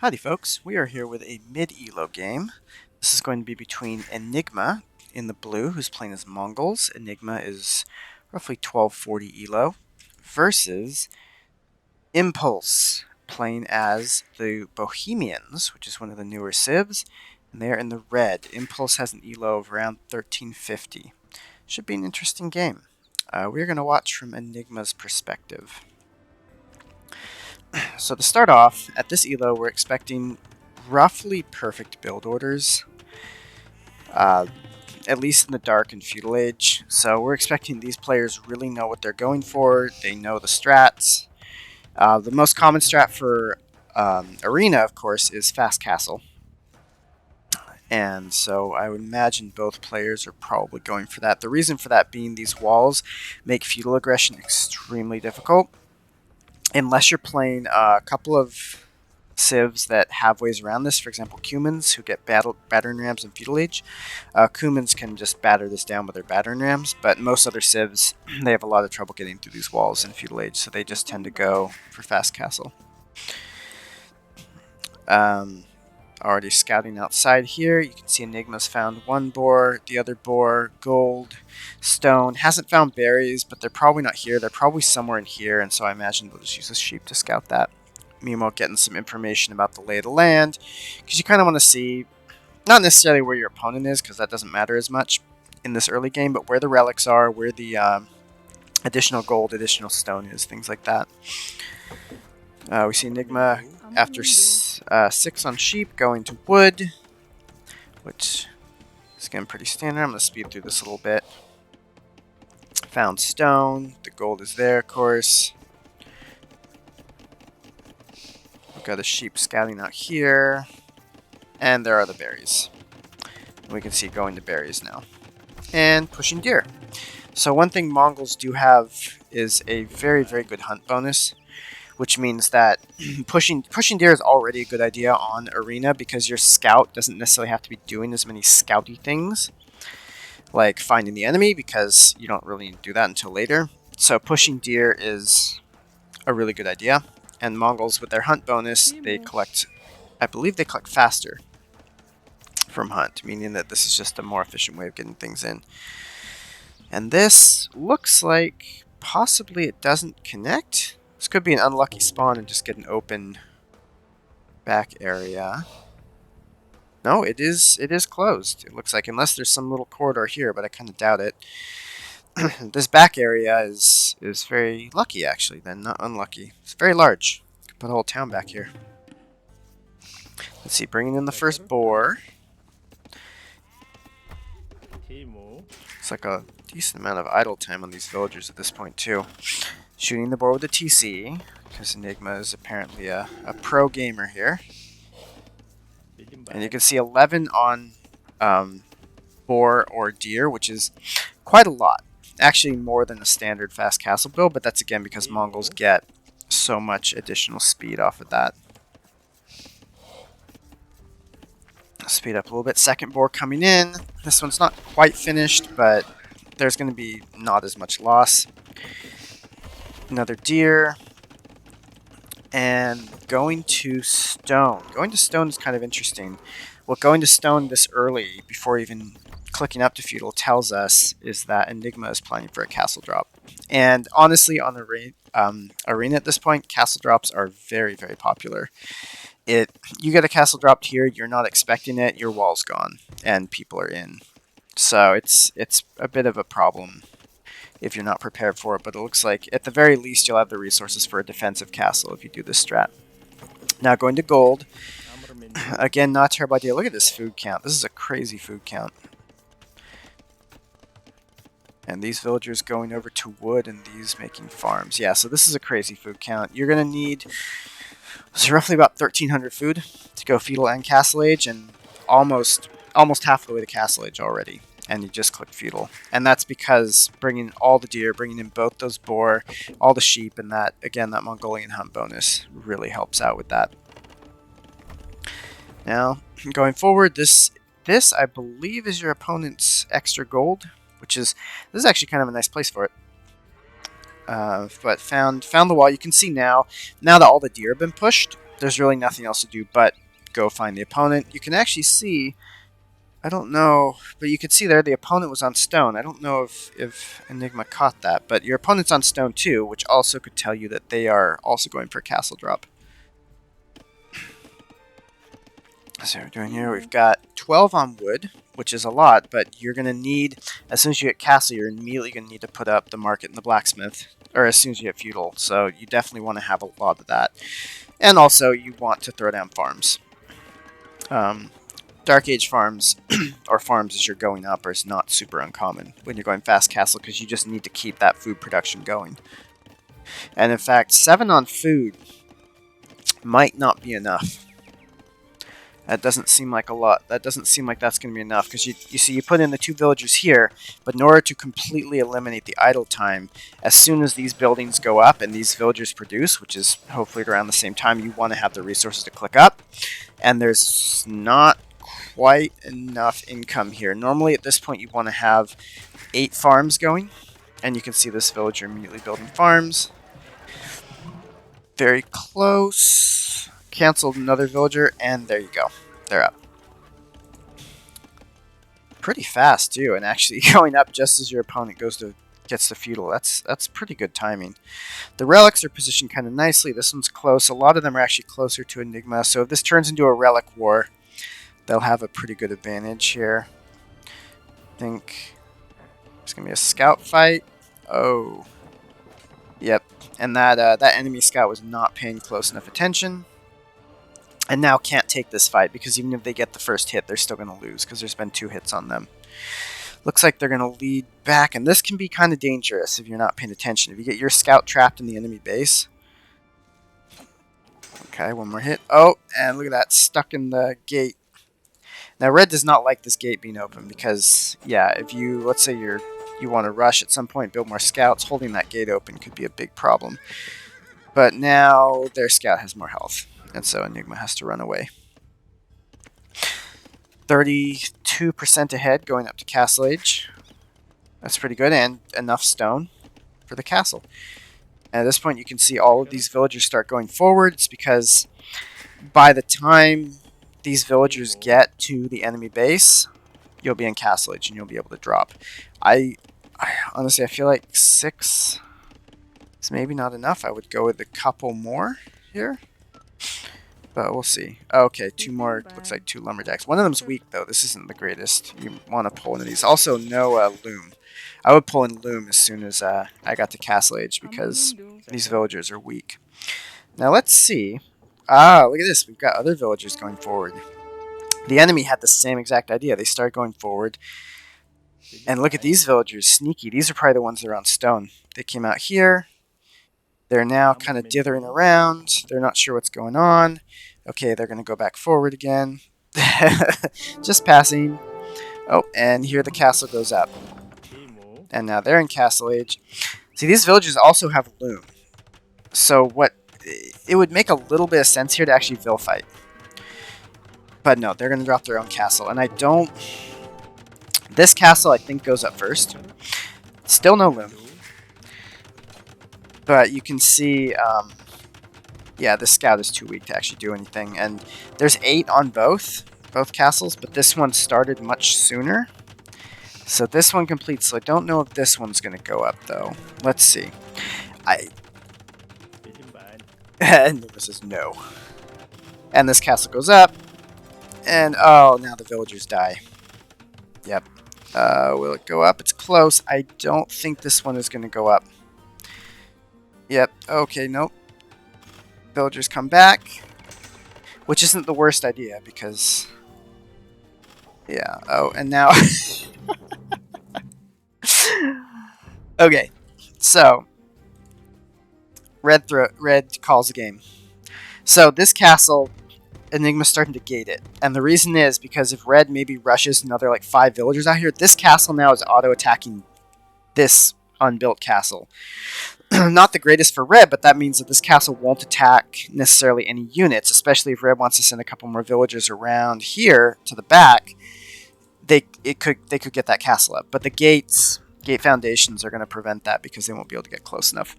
Howdy folks, we are here with a mid-ELO game. This is going to be between Enigma in the blue, who's playing as Mongols. Enigma is roughly 1240 ELO, versus Impulse, playing as the Bohemians, which is one of the newer civs, and they're in the red. Impulse has an ELO of around 1350. Should be an interesting game. We're going to watch from Enigma's perspective. So to start off, at this ELO, we're expecting roughly perfect build orders, at least in the Dark and Feudal Age. So we're expecting these players really know what they're going for. They know the strats. The most common strat for Arena, of course, is Fast Castle. And so I would imagine both players are probably going for that. The reason for that being these walls make feudal aggression extremely difficult. Unless you're playing a couple of civs that have ways around this, for example, Cumans, who get battering rams in Feudal Age. Cumans can just batter this down with their battering rams, but most other civs, they have a lot of trouble getting through these walls in Feudal Age, so they just tend to go for Fast Castle. Already scouting outside here, you can see Enigma's found one boar, the other boar, gold, stone. Hasn't found berries, but they're probably not here. They're probably somewhere in here, and so I imagine we'll just use a sheep to scout that. Meanwhile, getting some information about the lay of the land, because you kind of want to see, not necessarily where your opponent is, because that doesn't matter as much in this early game, but where the relics are, where the additional gold, additional stone is, things like that. We see Enigma after 6 on sheep going to wood, which is again pretty standard. I'm going to speed through this a little bit. Found stone. The gold is there, of course. We've got a sheep scouting out here. And there are the berries. We can see going to berries now. And pushing deer. So one thing Mongols do have is a very, very good hunt bonus, which means that pushing deer is already a good idea on Arena because your scout doesn't necessarily have to be doing as many scouty things like finding the enemy, because you don't really do that until later. So pushing deer is a really good idea. And Mongols, with their hunt bonus, they collect, I believe they collect faster from hunt, meaning that this is just a more efficient way of getting things in. And this looks like possibly it doesn't connect. This could be an unlucky spawn and just get an open back area. No, it is closed. It looks like, unless there's some little corridor here, but I kind of doubt it. This back area is very lucky, actually, then, not unlucky. It's very large. Could put a whole town back here. Let's see, bringing in the first boar. It's like a decent amount of idle time on these villagers at this point, too. Shooting the boar with a TC, because Enigma is apparently a pro gamer here. And you can see 11 on boar or deer, which is quite a lot. Actually more than a standard fast castle build, but that's again because Mongols get so much additional speed off of that. Speed up a little bit. Second boar coming in. This one's not quite finished, but there's going to be not as much loss. Another deer. And going to stone. Going to stone is kind of interesting. What going to stone this early, before even clicking up to feudal, tells us is that Enigma is planning for a castle drop. And honestly, on the arena at this point, castle drops are very, very popular. You get a castle dropped here, you're not expecting it, your wall's gone, and people are in. So it's a bit of a problem if you're not prepared for it, but it looks like at the very least you'll have the resources for a defensive castle if you do this strat. Now going to gold. Again, not a terrible idea. Look at this food count. This is a crazy food count. And these villagers going over to wood and these making farms. Yeah, so this is a crazy food count. You're going to need roughly about 1,300 food to go feudal and castle age, and almost half the way to castle age already. And you just click feudal. And that's because bringing all the deer, bringing in both those boar, all the sheep, and that, again, that Mongolian hunt bonus really helps out with that. Now, going forward, this I believe is your opponent's extra gold, this is actually kind of a nice place for it. But found the wall. You can see now that all the deer have been pushed, there's really nothing else to do but go find the opponent. You can actually see, I don't know, but you could see there the opponent was on stone. I don't know if Enigma caught that, but your opponent's on stone too, which also could tell you that they are also going for a castle drop. So we're doing here, we've got 12 on wood, which is a lot, but you're going to need, as soon as you get castle, you're immediately going to need to put up the market and the blacksmith, or as soon as you get feudal, so you definitely want to have a lot of that. And also, you want to throw down farms. Dark Age farms, or farms as you're going up, is not super uncommon when you're going fast castle, because you just need to keep that food production going. And in fact, 7 on food might not be enough. That doesn't seem like a lot. That doesn't seem like that's going to be enough, because you see, you put in the 2 villagers here, but in order to completely eliminate the idle time, as soon as these buildings go up and these villagers produce, which is hopefully around the same time, you want to have the resources to click up, and there's not quite enough income here. Normally at this point you want to have 8 farms going, and you can see this villager immediately building farms. Very close. Cancelled another villager, and there you go. They're up. Pretty fast too, and actually going up just as your opponent gets the feudal. That's pretty good timing. The relics are positioned kind of nicely. This one's close. A lot of them are actually closer to Enigma, so if this turns into a relic war, they'll have a pretty good advantage here. I think there's gonna be a scout fight. Oh, yep. And that enemy scout was not paying close enough attention, and now can't take this fight, because even if they get the first hit, they're still gonna lose because there's been 2 hits on them. Looks like they're gonna lead back, and this can be kind of dangerous if you're not paying attention. If you get your scout trapped in the enemy base. Okay, one more hit. Oh, and look at that, stuck in the gate. Now, red does not like this gate being open because, yeah, if you, let's say you want to rush at some point, build more scouts, holding that gate open could be a big problem. But now their scout has more health, and so Enigma has to run away. 32% ahead going up to Castle Age. That's pretty good, and enough stone for the castle. And at this point, you can see all of these villagers start going forward. It's because by the time these villagers get to the enemy base, you'll be in Castle Age and you'll be able to drop. I honestly, I feel like 6 is maybe not enough. I would go with a couple more here, but we'll see. Okay, 2 more. Looks like 2 lumberjacks. One of them's weak though. This isn't the greatest. You want to pull one of these. Also, no loom. I would pull in loom as soon as I got to Castle Age, because these villagers are weak. Now let's see. Ah, look at this. We've got other villagers going forward. The enemy had the same exact idea. They started going forward. And look at these villagers. Sneaky. These are probably the ones that are on stone. They came out here. They're now kind of dithering around. They're not sure what's going on. Okay, they're going to go back forward again. Just passing. Oh, and here the castle goes up. And now they're in Castle Age. See, these villagers also have loom. So what... It would make a little bit of sense here to actually vill fight. But no, they're going to drop their own castle. And I don't... This castle, I think, goes up first. Still no loom. But you can see... yeah, this scout is too weak to actually do anything. And there's 8 on both castles, but this one started much sooner. So this one completes. So I don't know if this one's going to go up, though. Let's see. And Enigma says no. And this castle goes up. And, oh, now the villagers die. Yep. Will it go up? It's close. I don't think this one is going to go up. Yep. Okay, nope. Villagers come back. Which isn't the worst idea, because... Yeah. Oh, and now... Okay. So... Red calls the game. So this castle, Enigma's starting to gate it. And the reason is because if red maybe rushes another like 5 villagers out here, this castle now is auto-attacking this unbuilt castle. Not the greatest for red, but that means that this castle won't attack necessarily any units, especially if red wants to send a couple more villagers around here to the back. They could get that castle up. But the gate foundations are going to prevent that because they won't be able to get close enough.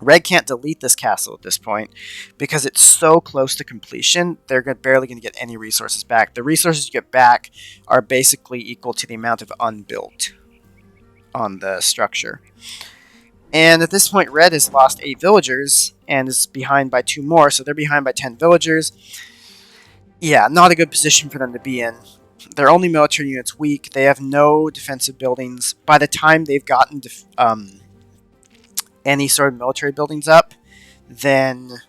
Red can't delete this castle at this point because it's so close to completion, they're barely going to get any resources back. The resources you get back are basically equal to the amount of unbuilt on the structure. And at this point, Red has lost 8 villagers and is behind by 2 more, so they're behind by 10 villagers. Yeah, not a good position for them to be in. Their only military unit's weak. They have no defensive buildings. By the time they've gotten any sort of military buildings up, then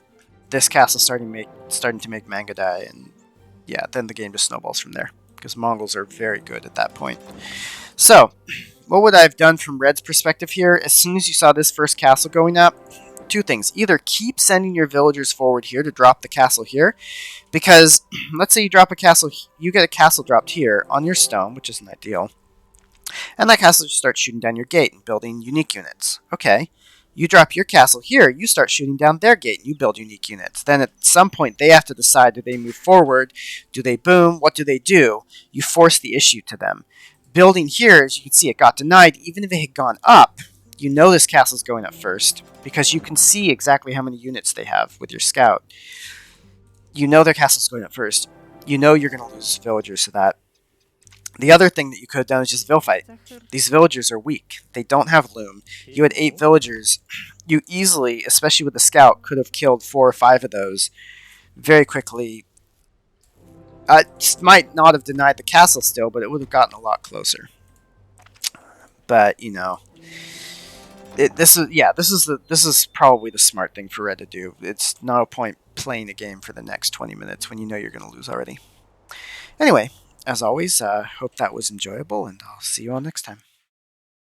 this castle's starting to make manga die, and yeah, then the game just snowballs from there because Mongols are very good at that point. So, what would I have done from Red's perspective here? As soon as you saw this first castle going up, 2 things. Either keep sending your villagers forward here to drop the castle here, because let's say you drop a castle, you get a castle dropped here on your stone, which isn't ideal, and that castle just starts shooting down your gate and building unique units. Okay, you drop your castle here, you start shooting down their gate, and you build unique units. Then at some point, they have to decide, do they move forward? Do they boom? What do they do? You force the issue to them. Building here, as you can see, it got denied. Even if it had gone up, you know this castle's going up first, because you can see exactly how many units they have with your scout. You know their castle's going up first. You know you're going to lose villagers to that. The other thing that you could have done is just Villfight. These villagers are weak. They don't have loom. You had 8 villagers. You easily, especially with the scout, could have killed 4 or 5 of those very quickly. Might not have denied the castle still, but it would have gotten a lot closer. But you know, this is probably the smart thing for Red to do. It's no point playing a game for the next 20 minutes when you know you're going to lose already. Anyway, as always, hope that was enjoyable, and I'll see you all next time.